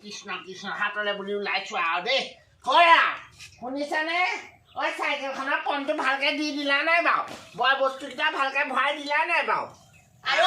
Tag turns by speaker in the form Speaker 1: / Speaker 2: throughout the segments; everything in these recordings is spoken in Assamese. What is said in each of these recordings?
Speaker 1: কৃষ্ণ কৃষ্ণ হাতলে বুলি ওলাইছো আৰু দেই হয়া শুনিছানে ঐ চাইকেলখনৰ পমটো ভালকে দি দিলা নাই বাৰু বয় বস্তুকেইটা ভালকে ভৰাই দিলা নাই বাৰু
Speaker 2: আৰু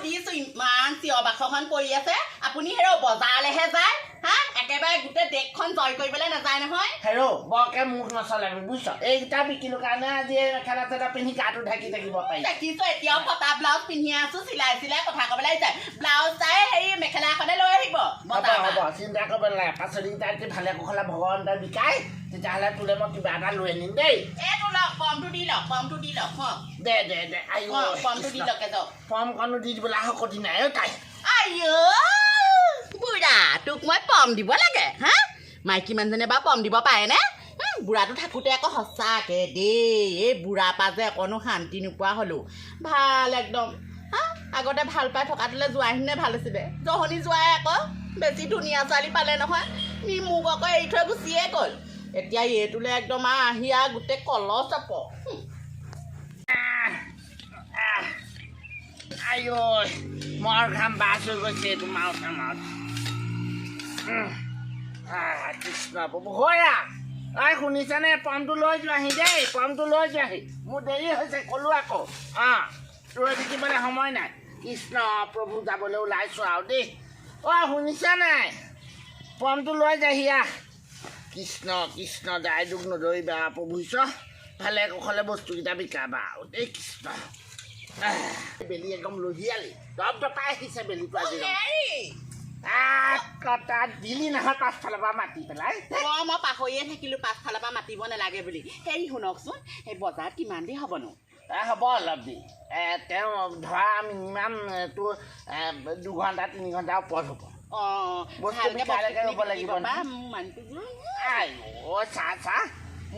Speaker 2: দিছো ইমান চিঞৰ বাখৰখন কৰি আছে আপুনি হেৰ বজাৰলেহে যায় হা একেবাৰে গোটেই দেশখন জয় কৰিবলৈ নাযায় নহয়
Speaker 1: হেৰ বৰকে মুখ নচলে বুজিছ এইকেইটা বিকিলো কাৰণে আজি মেখেলা চাদৰ পিন্ধি গাটো ঢাকি থাকিব পাৰি
Speaker 2: দেখিছো এতিয়াও ফটা ব্লাউজ পিন্ধি আছো চিলাই কথা ক'বলৈ আহিছে ব্লাউজ চাই হেৰি মেখেলা এখনে লৈ আহিব
Speaker 1: হ'ব চিন্তা কৰিব নালাগে পাচলিকেইটা যদি ভালে কুশলে ভগৱান এটা বিকাই তেতিয়াহ'লে তোলে মই কিবা এটা লৈ আনিম দেই
Speaker 2: এইটো লওক পমটো দি লওক
Speaker 1: দে
Speaker 2: পমটো দি লওক
Speaker 1: পমকণো দি দিবলৈ আহ কঠি নাই অ' তাই
Speaker 2: আইও বুঢ়া তোক মই পম দিব লাগে হা মাইকী মানুহজনে বাৰু পম দিব পাৰেনে বুঢ়াটো থাকোঁতে আকৌ সঁচাকৈ দেই এই বুঢ়া পা যে অকণো শান্তি নোপোৱা হ'লো ভাল একদম হা আগতে ভাল পাই থকাটোলৈ যোৱাহিনে ভাল আছিলে জহনি যোৱাই আকৌ বেছি ধুনীয়া ছোৱালী পালে নহয় নি মোক আকৌ এৰি থৈ গুচিয়ে গ'ল এতিয়া এইটোলৈ একদম আহি গোটেই কলহ চাপ
Speaker 1: আইঐ মোৰ ঘাম বাছ হৈ গৈছে এইটো মাউথ কৃষ্ণ প্ৰভু হয়া ঐ শুনিছানে পমটো লৈ যোৱাহি দেই পমটো লৈ যোৱাহি মোৰ দেৰি হৈছে ক'লো আকৌ ৰৈ থাকিবলৈ সময় নাই কৃষ্ণ প্ৰভু যাবলৈ ওলাইছোঁ আৰু দেই অ' শুনিছা নাই পমটো লৈ যাহি কৃষ্ণ কৃষ্ণ দাই দুখ নধৰিবা প্ৰভু ঈশ্বৰ ভালে কুশলে বস্তুকেইটা বিকাবা আৰু দেই কৃষ্ণ বেলি একদম লহিয়ালি দপাই আহিছে বেলিটো আজি তাত দিলি নহয় পাছফালৰ পৰা মাতি পেলাই
Speaker 2: মই পাহৰিয়ে থাকিলোঁ পাছফালৰ পৰা মাতিব নালাগে বুলি হেৰি শুনকচোন সেই বজাৰত কিমান দেৰি হ'বনো
Speaker 1: হ'ব অলপ দেৰি তেওঁ ধৰা মিনিমাম তোৰ 2 ঘণ্টা 3 ঘণ্টাৰ ওপৰত হ'ব বস্তু হ'ব লাগিব চাহ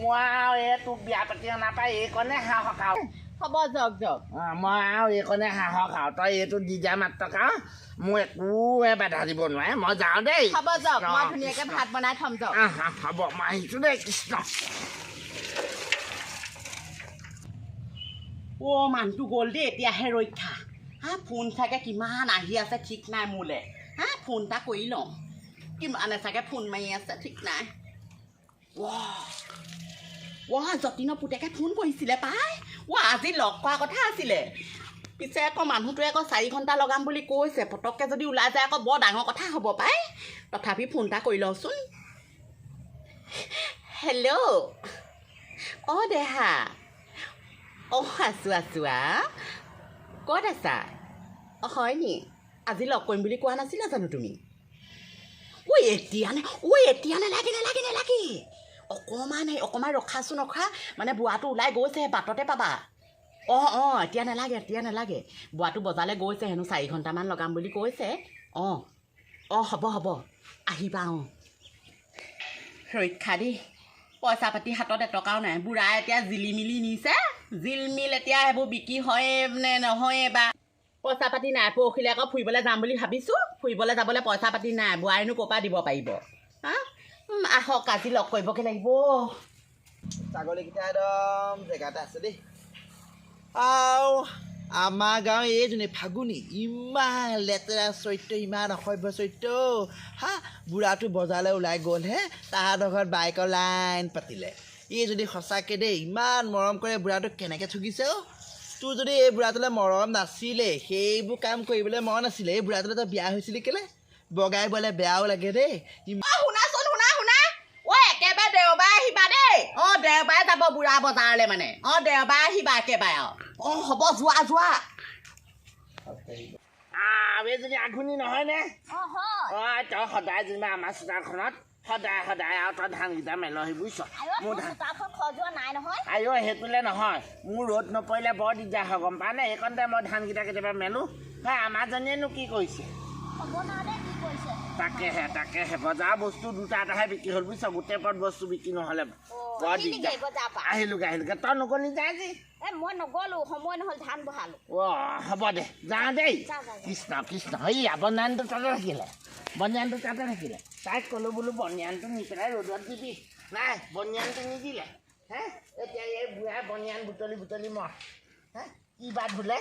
Speaker 1: মই আৰু এই তোক বিয়া পাতি অনা পাই এইকণে সাহস আৰু
Speaker 2: হ'ব যাওক
Speaker 1: মই আৰু এইকণে সাহস আৰু তই এইটো দি দিয়া মাত্ৰ আৰু মোৰ একোৱে বাধা দিব নোৱাৰে মই যাওঁ দেই
Speaker 2: হ'ব যাওক মই ধুনীয়াকৈ ভাত বনাই থ'ম যাওক
Speaker 1: হ'ব মই আহিছোঁ দেই কৃষ্ণ
Speaker 2: মানুহটো গ'ল দেই এতিয়াহে ৰক্ষা ফোন চাগে কিমান আহি আছে ঠিক নাই মোলৈ ফোন এটা কৰি লওঁ কিমানে চাগে ফোন মাৰি আছে ঠিক নাই যতীনৰ পুতেকে ফোন কৰিছিলে পাই আজি লগ কৰা কথা আছিলে পিছে আকৌ মানুহটোৱে আকৌ 4 ঘণ্টা লগাম বুলি কৈছে পটককৈ যদি ওলাই যায় আকৌ বৰ ডাঙৰ কথা হ'ব পাই তথাপি ফোন এটা কৰি লওঁচোন হেল্ল' দেহা আছোঁ ক'ত আছা হয় নি আজি লগ কৰিম বুলি কোৱা নাছিলা জানো তুমি এতিয়া নালাগে অকণমান ৰখাচোন মানে বুঢ়াটো ওলাই গৈছে বাটতে পাবা এতিয়া নালাগে বুঢ়াটো বজাৰলৈ গৈছে হেনো 4 ঘণ্টামান লগাম বুলি কৈছে হ'ব আহিবা ৰক্ষা দেই পইচা পাতি হাতত এটকাও নাই বুঢ়া এতিয়া জিলিমিলি নিছে জিলমিল এতিয়া সেইবোৰ বিক্ৰী হয় নে নহয় বা পইচা পাতি নাই পৰহিলৈ আকৌ ফুৰিবলৈ যাম বুলি ভাবিছোঁ ফুৰিবলৈ যাবলৈ পইচা পাতি নাই বুঢ়াইনো ক'ৰ পৰা দিব পাৰিব আহক আজি লগ কৰিবগৈ লাগিব
Speaker 3: ছাগলীকেইটা একদম জেগাতে আছে দেই আৰু আমাৰ গাঁৱৰ এইজনী ফাগুনী ইমান লেতেৰা চৰিত্ৰ ইমান অসভ্য চৰিত্ৰ বুঢ়াটো বজাৰলৈ ওলাই গ'লহে তাহাঁতৰ ঘৰত বাইকৰ লাইন পাতিলে এই যদি সঁচাকৈ দেই ইমান মৰম কৰে বুঢ়াটোক কেনেকৈ ঠগিছে তোৰ যদি এই বুঢ়াটোলৈ মৰম নাছিলে সেইবোৰ কাম কৰিবলৈ মন নাছিলে এই বুঢ়াটোলৈ তই বিয়া হৈছিলি কেলৈ বগাই বলে বেয়াও লাগে দেই
Speaker 2: একেবাৰে দেওবাৰে আহিবা দেই দেওবাৰে যাব বুঢ়া বজাৰলৈ মানে দেওবাৰে আহিবা একেবাৰে হ'ব যোৱা
Speaker 1: এইজনী আঘোণী নহয়নে তই সদায় যেনিবা আমাৰ চোতালখনত সদায় আৰু তই ধানকেইটা মেলহি বুজিছ মোৰ সেইটোলৈ নহয় মোৰ ৰ'দ নপৰিলে বৰ দিগদাৰ হয় গম পাৱনে এইকণতে মই ধানকেইটা কেতিয়াবা মেলোঁ আমাৰজনীয়েনো কি কৰিছে তাকেহে বজাৰ বস্তু 2টা এটাহে বিক্ৰী হ'ল বুজিছ গোটেই পথ বস্তু বিক্ৰী নহ'লে বৰ দিগদাৰ আহিলোগৈ তই নগ'লি যায় আজি
Speaker 4: মই নগ'লো সময় নহ'ল ধান বহালো
Speaker 1: হ'ব দে যাওঁ দেই কৃষ্ণ বনিয়ানটো তাতে থাকিলে তাইক ক'লোঁ বোলো বনিয়ানটো নি পেলাই ৰ'দত দিবি নাই বনিয়ানটো নিদিলে এতিয়া এই বুঢ়াই বনিয়ান বুটলি মৰ কি বা ধুলে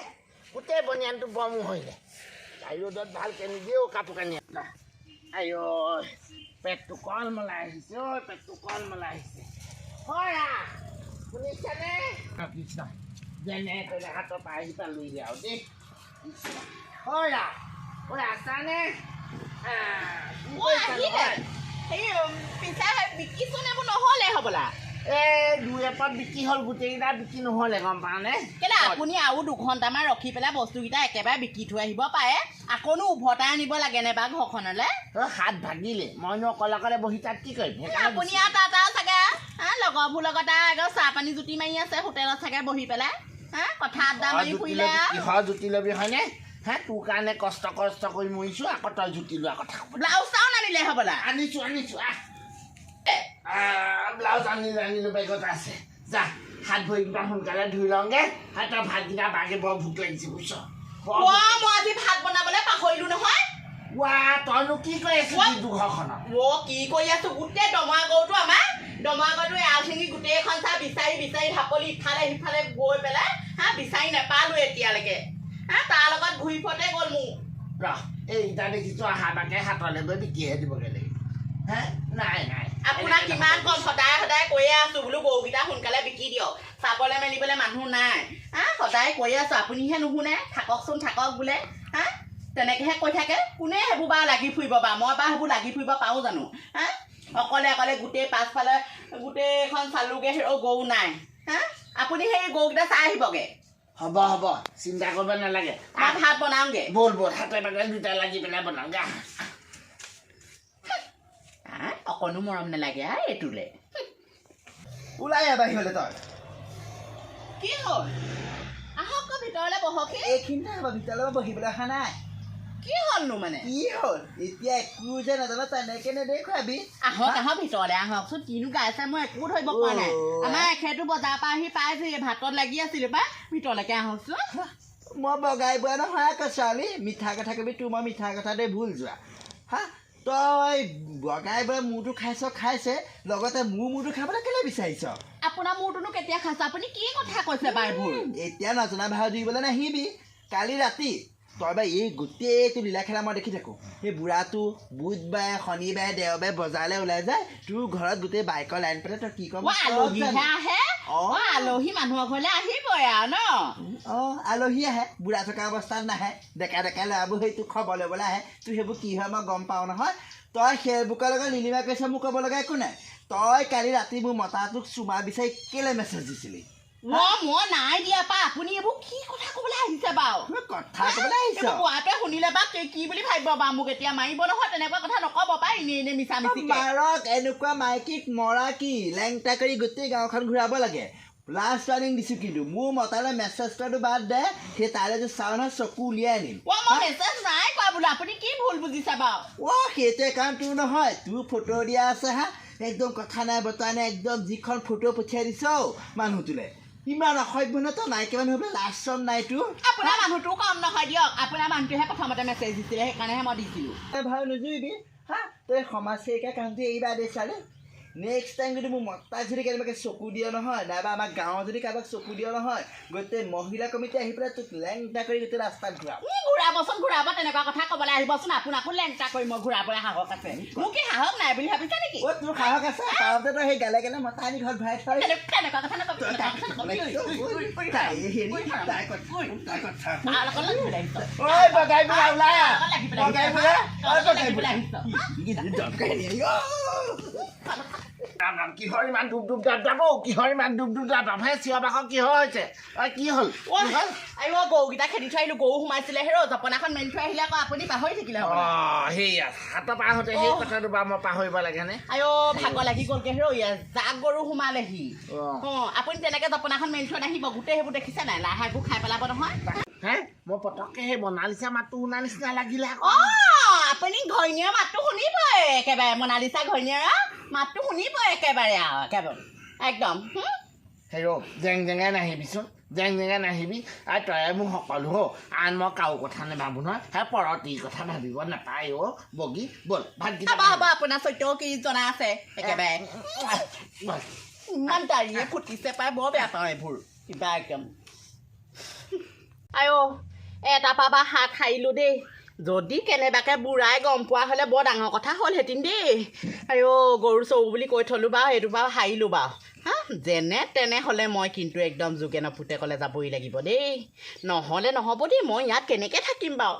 Speaker 1: গোটেই বনিয়ানটো বমো হৈলে তাই ৰ'দত ভালকৈ নিদিয়েও কাপোৰ কানি আইঅ পেটটো কলমলাই আহিছে ঐ পেটটো কলমলাই আহিছে হয়া শুনিছানে কৃষ্ণ যেনে তেনে হাতৰ পৰা আহি পালোহি আৰু দেই হয়া ঐ আছানে
Speaker 2: নহ'লে হ'বলা
Speaker 1: দুই এপত বিক্ৰী হ'ল গোটেইকেইটা বিক্ৰী নহ'লে গম পাওঁনে
Speaker 2: কেলে আপুনি আৰু 2 ঘণ্টামান ৰখি পেলাই বস্তুকেইটা একেবাৰে বিক্ৰী থৈ আহিব পাৰে আকৌনো উভতাই আনিব লাগেনে বা ঘৰখনলৈ
Speaker 1: হাত ভাগিলে মইনো অকলে অকলে বহি তাত কি কৰিম
Speaker 2: আপুনি আৰু তাত চাগে লগৰবোৰ লগত একদম চাহ পানী জুতি মাৰি আছে হোটেলত চাগে বহি পেলাই কথা আড্ডা মাৰি ফুৰিলে
Speaker 1: কিহৰ জুতি ল'বি হয়নে তোৰ কাৰণে কষ্ট কৰি মৰিছো আকৌ তই জুতি লোৱা কথা
Speaker 2: ব্লাউজ চাও নানিলে হ'বলা
Speaker 1: আনিছো ব্লাউজ আনিলো বেগত আছে যা হাত ভৰিকেইটা সোনকালে ধুই লওঁগে তই ভাতকেইটা বাগে বৰ ভোক লাগিছে বুজিছ
Speaker 2: মই আজি ভাত বনাবলৈ পাহৰিলো নহয়
Speaker 1: তইনো কি কৰি আছিলি ঘৰখনত
Speaker 2: কি কৰি আছো গোটেই দমৰা গৰুটো আমাৰ দমৰা গৰুটো এৰাল চিঙি গোটেইখন চাহ বিচাৰি ঢাপলি ইফালে সিফালে গৈ পেলাই বিচাৰি নাপালো এতিয়ালৈকে তাৰ লগত ঘূৰি ফতে গ'ল মোৰ
Speaker 1: এই ইটা দেখিছো অহা বাকে হাতলৈ গৈ বিকিহে দিবগে লাগিব নাই
Speaker 2: আপোনাক কিমান কম সদায় কৈয়ে আছো বোলো গৰুকেইটা সোনকালে বিকি দিয়ক চাবলৈ মেলিবলৈ মানুহ নাই সদায় কৈয়ে আছো আপুনিহে নুশুনে থাককচোন থাকক বোলে তেনেকেহে কৈ থাকে কোনে সেইবোৰ বাৰু লাগি ফুৰিব বাৰু মই বাৰু সেইবোৰ লাগি ফুৰিব পাৰোঁ জানো অকলে গোটেই পাছফালে গোটেইখন চালোগে গৰু নাই আপুনি সেই গৰুকেইটা চাই আহিবগে
Speaker 1: হ'ব চিন্তা কৰিব নালাগে
Speaker 2: মই ভাত বনাওঁগে
Speaker 1: বল হাতে পাতে দুটা লাগি পেলাই বনাওঁগে
Speaker 2: অকণো মৰম নালাগে এইটোলে
Speaker 3: ওলাই আহ বাহিৰলৈ তই
Speaker 2: কি হ'ল আহক ভিতৰলৈ বহক
Speaker 3: এইখিনিতে হ'ব ভিতৰলৈ বহিবলৈ অহা নাই
Speaker 2: কি হ'লনো মানে
Speaker 3: কি হ'ল এতিয়া একো যে নাজানো তেনেকে নেদেখুৱাবি
Speaker 2: আহক ভিতৰলৈ আহকচোন কিনো গাইছে মই একো ধৰিব পৰা নাই আমাৰ এখেতো বজাৰৰ পৰা আহি পাইছে ভাতত লাগি আছিলো পাই ভিতৰলৈকে আহকচোন
Speaker 3: মই বগাই বোৱা নহয় আকৌ ছোৱালী মিঠা কথা কবি তোৰ মই মিঠা কথা দে ভুল যোৱা তই বগাই বোৱা মূৰটো খাইছে লগতে মোৰ মূৰটো খাবলৈ কেলে বিচাৰিছ
Speaker 2: আপোনাৰ মূৰটোনো কেতিয়া খাইছে আপুনি কি কথা কৈছে বাইবোৰ
Speaker 3: এতিয়া নজনা ভাও দিবলৈ নাহিবি কালি ৰাতি তই বা এই গোটেইটো লীলা খেলা মই দেখি থাকোঁ সেই বুঢ়াটো বুধবাৰে শনিবাৰে দেওবাৰে বজাৰলৈ ওলাই যায় তোৰ ঘৰত গোটেই বাইকৰ লাইন পাতে তই কি ক'ম
Speaker 2: আলহী মানুহৰ ঘৰলৈ আহিবই আৰু ন
Speaker 3: আলহী আহে বুঢ়া থকা অৱস্থাত নাহে ডেকা ল'ৰাবোৰ সেই তোৰ খবৰ ল'বলৈ আহে তোৰ সেইবোৰ কি হয় মই গম পাওঁ নহয় তই সেইবোৰৰ লগত নীলিমা কৈছে মোক ক'ব লগা একো নাই তই কালি ৰাতি মোৰ মতাটোক চুমা বিচাৰি কেলে মেছেজ দিছিলি
Speaker 2: মই নাই দিয়া পা আপুনি এইবোৰ কি কথা ক'বলৈ আহিছে বাৰু
Speaker 3: কথা ক'বলৈ আহিছ
Speaker 2: বুঢ়াটোৱে শুনিলে বা কি বুলি ভাবিব বা মোক এতিয়া মাৰিব নহয় তেনেকুৱা কথা নক'ব পাই এনেই মিছা মিছি
Speaker 3: মাৰক এনেকুৱা মাইকীক মৰা কি লেংটা কৰি গোটেই গাঁওখন ঘূৰাব লাগে লাষ্ট ৱাৰ্ণিং দিছোঁ কিন্তু মোৰ মতালে মেছেজ কৰাটো বাদ দে সেই তালৈ যে চাওঁ নহয় চকু উলিয়াই আনিম
Speaker 2: মই মেছেজ নাই কৰা বোলো আপুনি কি ভুল বুজিছে বাৰু
Speaker 3: সেইটোৱে কাৰণ তোৰ নহয় তোৰ ফটো দিয়া আছে একদম কথা নাই বতৰা নাই একদম যিখন ফটো পঠিয়াই দিছ মানুহটোলৈ ইমান অসভ্য ন তই নাইকিয়া মানুহ হ'বলৈ লাষ্ট চম নাই তোৰ
Speaker 2: আপোনাৰ মানুহটোও কম নহয় দিয়ক আপোনাৰ মানুহটোহে প্ৰথমতে মেছেজ দিছিলে সেইকাৰণেহে মই দিছিলোঁ
Speaker 3: তই ভাল নোজুৰিবি তই সমাজ সেৱিকা কামটো এৰিবা দে ছোৱালী নেক্সট টাইম যদি মোৰ মতাক যদি কেনেবাকৈ চকু দিয় নহয় নাইবা আমাৰ গাঁৱত যদি কাৰোবাক চকু দিয় নহয় গোটেই মহিলা কমিটি আহি পেলাই তোক লেংটা কৰি গোটেই ৰাস্তাত
Speaker 2: ঘূৰাব তেনেকুৱা কথা ক'বলৈ আহিবচোন আপোনাকো লেংটা কৰি মই ঘূৰাবলৈ সাহস আছে মোৰ কি সাহস নাই বুলি ভাবিছা নেকি
Speaker 3: তোৰ সাহস আছে তাৰতে তই সেই গালে গালে মতা আনি ঘৰত ভৰাই থৈ
Speaker 2: তেনেকুৱা কথা
Speaker 1: কিহৰ ইমান ডুব দাব কিহৰ ইমান ডুব দাব চিঞৰ বাখৰ কিহৰ হৈছে কি হ'ল
Speaker 2: গৰুকেইটা খেদি থৈ আহিলো গৰু সোমাইছিলে হেৰ জপনাখন মেলি থৈ আহিলে আকৌ আপুনি পাহৰি থাকিলে
Speaker 1: সেয়া হাতৰ পাহোঁতে সেই কথাটো বাৰু মই পাহৰিব লাগেনে
Speaker 2: ভাগৰ লাগি গ'লগে হেৰ জাক গৰু সোমালেহি আপুনি তেনেকে জপনাখন মেলি থৈ নাহিব গোটেই সেইবোৰ দেখিছে নাই লাহেবোৰ খাই পেলাব নহয়
Speaker 1: মই পটককে সেই মনালিছা মাতটো শুনা নিচিনা লাগিলে
Speaker 2: আপুনি ঘৈণীয়াৰ মাতটো শুনিবই একেবাৰে মনালিছা ঘৈণীয়াৰ মাতটো শুনিবই একেবাৰে আৰু একেবাৰে একদম
Speaker 1: হেৰ জেং নাহিবিচোন জেং নাহিবি আৰু তই মোক সকলো আন মই কাৰো কথা নাভাবোঁ নহয় পৰতি কথা ভাবিব নাপায় বগী ব'ল ভাতকেইটা
Speaker 2: হ'ব আপোনাৰ চৈত্যও কি জনা আছে একেবাৰে ইমান দাড়িয়ে ফুটিছে পাই বৰ বেয়া পাওঁ এইবোৰ কিবা একদম এটা পাবা হাত সাৰিলোঁ দেই যদি কেনেবাকে বুঢ়াই গম পোৱা হ'লে বৰ ডাঙৰ কথা হ'লহেঁতেন দেই আইঅ গৰু চৰু বুলি কৈ থলোঁ বাৰু সেইটো বাৰু হাৰিলোঁ বাৰু হা যেনে তেনে হ'লে মই কিন্তু একদম যোগেনৰ পুতেকলৈ যাবই লাগিব দেই নহ'লে নহ'ব দেই মই ইয়াত কেনেকৈ থাকিম বাৰু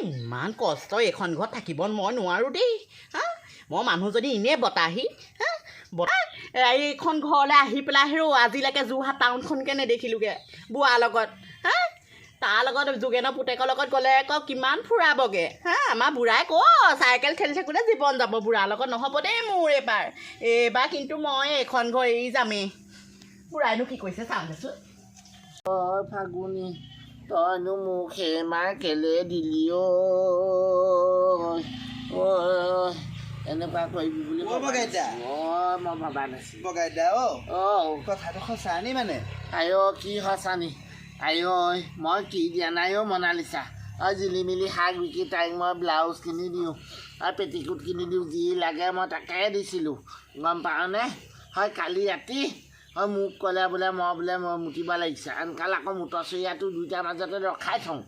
Speaker 2: ইমান কষ্ট এইখন ঘৰত থাকিব মই নোৱাৰোঁ দেই হা মই মানুহ যদি এনেই বতাহি হা এইখন ঘৰলৈ আহি পেলাই হেৰৌ আজিলৈকে যোৰহাট টাউনখনকৈ নেদেখিলোঁগৈ বুঢ়াৰ লগত হা তাৰ লগত যোগেনৰ পুতেকৰ লগত গ'লে আকৌ কিমান ফুৰাবগৈ হা আমাৰ বুঢ়াই চাইকেল খেলি থাকোঁতে জীৱন যাব বুঢ়াৰ লগত নহ'ব দেই মোৰ এইবাৰ কিন্তু মই এইখন ঘৰ এৰি যামেই বুঢ়াইনো কি কৈছে চাওঁ দেচোন
Speaker 1: ফাগুনি তইনো মোক সেইমাৰ কেলে দিলি এনেকুৱা কৰিবি বুলি
Speaker 3: মই
Speaker 1: ভবা নাছিলোঁ
Speaker 3: বগাইদা কথাটো সঁচা নি মানে
Speaker 1: আইঅ কি সঁচানি আইঅ মই কি দিয়া নাই মনালিছা জিলিমিলি শাক বিকি তাইক মই ব্লাউজ কিনি দিওঁ আৰু পেটিকোট কিনি দিওঁ যি লাগে মই তাকে দিছিলোঁ গম পাওঁনে হয় কালি ৰাতি হয় মোক ক'লে বোলে মই মুতিব লাগিছে আনকাল আকৌ মোটৰ চৰিয়াটো দুইটাৰ মাজতে ৰখাই থওঁ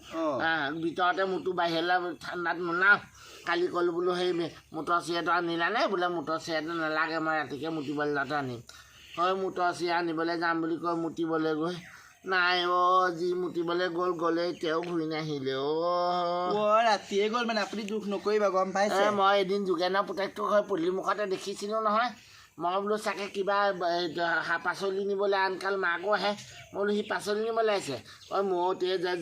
Speaker 1: ভিতৰতে মোটো বাহিৰলৈ ঠাণ্ডাত নোলাওঁ কালি ক'লোঁ বোলো সেই মোটৰ চৰিয়াটো আনিলানে বোলে মোটৰ চৰিয়াটো নালাগে মই ৰাতিকৈ মুতিবলৈ যাওঁতে আনিম হয় মোটৰ চৰিয়া আনিবলৈ যাম বুলি কৈ মুতিবলৈ গৈ নাই যি মুতিবলৈ গ'লে এতিয়াও ঘূৰি নাহিলে
Speaker 3: ৰাতিয়ে গ'ল মানে আপুনি দুখ নকৰিবা গম পাইছে
Speaker 1: মই এদিন যোগেনৰ পুতেকটোক হয় পল্লীমুখতে দেখিছিলোঁ নহয় মই বোলো চাগে কিবা পাচলি নিবলৈ আনকাল মাকো আহে মই বোলো সি পাচলি নিবলৈ আহিছে মতে যে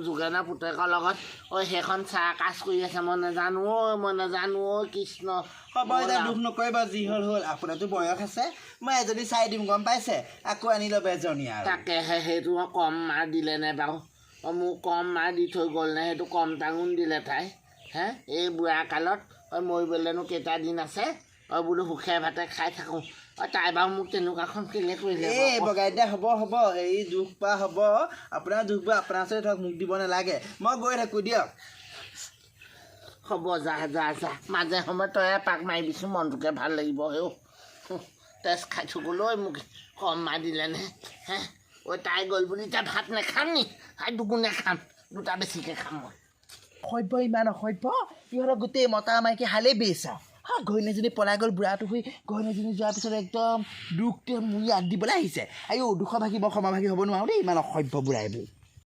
Speaker 1: যোগেনৰ পুতেকৰ লগত সেইখন চাহ কৰি আছে মই নাজানো কৃষ্ণ
Speaker 3: হ'ব এতিয়া দুখ নকৰিবা যি হ'ল আপোনাৰতো বয়স আছে মই এজনী চাই দিম গম পাইছে আকৌ আনি ল'ব এজনী আৰু
Speaker 1: তাকেহে সেইটো কম মাৰ দিলে নে বাৰু মোক কম মাৰ দি থৈ গ'ল নে সেইটো কম টাঙোন দিলে তাই হে এই বুঢ়া কালত মৰিবলৈনো কেইটা দিন আছে বোলো সুখে ভাতে খাই থাকোঁ তাই বাৰু মোক তেনেকুৱাখন কেলে কৰিলে
Speaker 3: এই বগাইদা হ'ব হেৰি দুখ পোৱা হ'ব আপোনাৰ দুখ পোৱা আপোনাৰ ওচৰত ধৰক মোক দিব নালাগে মই গৈ থাকোঁ দিয়ক
Speaker 1: হ'ব যা মাজে সময়ে তই পাক মাৰিবিচোন মনটোকে ভাল লাগিব তেজ খাই থ'বলৈ মোক কম মাৰ দিলেনে হে তাই গ'ল বুলি এতিয়া ভাত নাখাম নি দুগুণে খাম দুটা বেছিকৈ খাম মই
Speaker 3: সভ্য ইমান অসভ্য ইহঁতক গোটেই মতা মাইকী হালেই বেচা ঘৈণীজনী পলাই গ'ল বুঢ়াটো হৈ ঘৈণীজনী যোৱাৰ পিছত একদম দুখটোৱে মোৰ ইয়াত দিবলৈ আহিছে দুশ ভাগি মই ক্ষমা ভাগি হ'ব নোৱাৰোঁ দেই ইমান অসভ্য বুঢ়াইবোৰ